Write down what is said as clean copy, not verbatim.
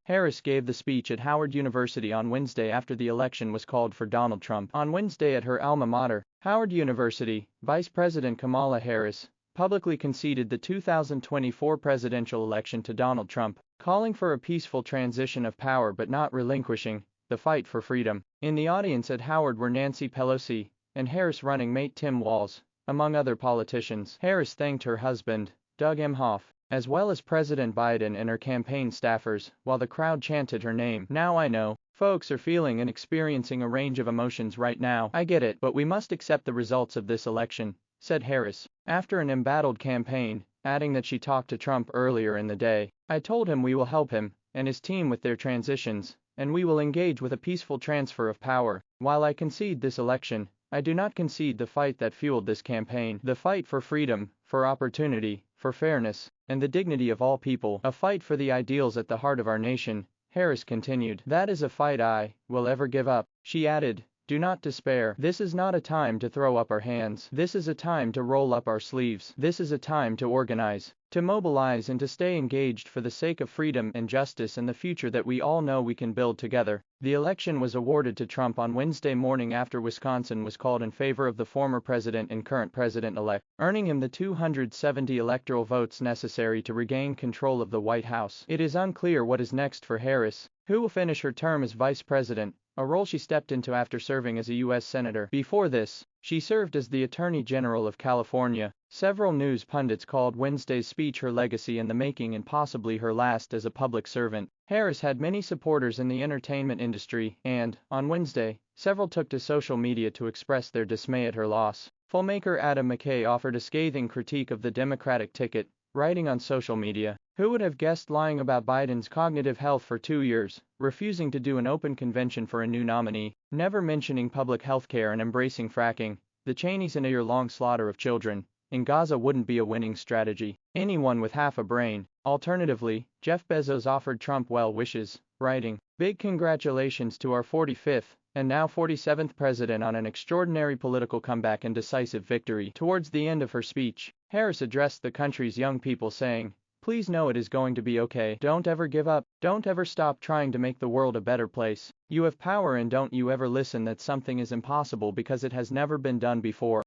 Harris gave the speech at Howard University on Wednesday after the election was called for Donald Trump. On Wednesday at her alma mater, Howard University, Vice President Kamala Harris publicly conceded the 2024 presidential election to Donald Trump, calling for a peaceful transition of power but not relinquishing the fight for freedom. In the audience at Howard were Nancy Pelosi and Harris running mate Tim Walz, among other politicians. Harris thanked her husband, Doug Emhoff, as well as President Biden and her campaign staffers, while the crowd chanted her name. Now I know folks are feeling and experiencing a range of emotions right now. I get it, but we must accept the results of this election, said Harris, after an embattled campaign, adding that she talked to Trump earlier in the day. I told him we will help him and his team with their transitions, and we will engage with a peaceful transfer of power. While I concede this election, I do not concede the fight that fueled this campaign. The fight for freedom, for opportunity, for fairness, and the dignity of all people. A fight for the ideals at the heart of our nation, Harris continued. That is a fight I will ever give up. She added, do not despair. This is not a time to throw up our hands. This is a time to roll up our sleeves. This is a time to organize, to mobilize and to stay engaged for the sake of freedom and justice and the future that we all know we can build together. The election was awarded to Trump on Wednesday morning after Wisconsin was called in favor of the former president and current president-elect, earning him the 270 electoral votes necessary to regain control of the White House. It is unclear what is next for Harris, who will finish her term as vice president, a role she stepped into after serving as a U.S. Senator. Before this, she served as the Attorney General of California. Several news pundits called Wednesday's speech her legacy in the making and possibly her last as a public servant. Harris had many supporters in the entertainment industry, and, on Wednesday, several took to social media to express their dismay at her loss. Filmmaker Adam McKay offered a scathing critique of the Democratic ticket, writing on social media, "Who would have guessed lying about Biden's cognitive health for 2 years, refusing to do an open convention for a new nominee, never mentioning public health care and embracing fracking, the Cheneys in a year-long slaughter of children in Gaza wouldn't be a winning strategy. Anyone with half a brain." Alternatively, Jeff Bezos offered Trump well wishes, writing, "Big congratulations to our 45th, and now 47th president on an extraordinary political comeback and decisive victory." Towards the end of her speech, Harris addressed the country's young people saying, "Please know it is going to be okay. Don't ever give up. Don't ever stop trying to make the world a better place. You have power and don't you ever listen that something is impossible because it has never been done before."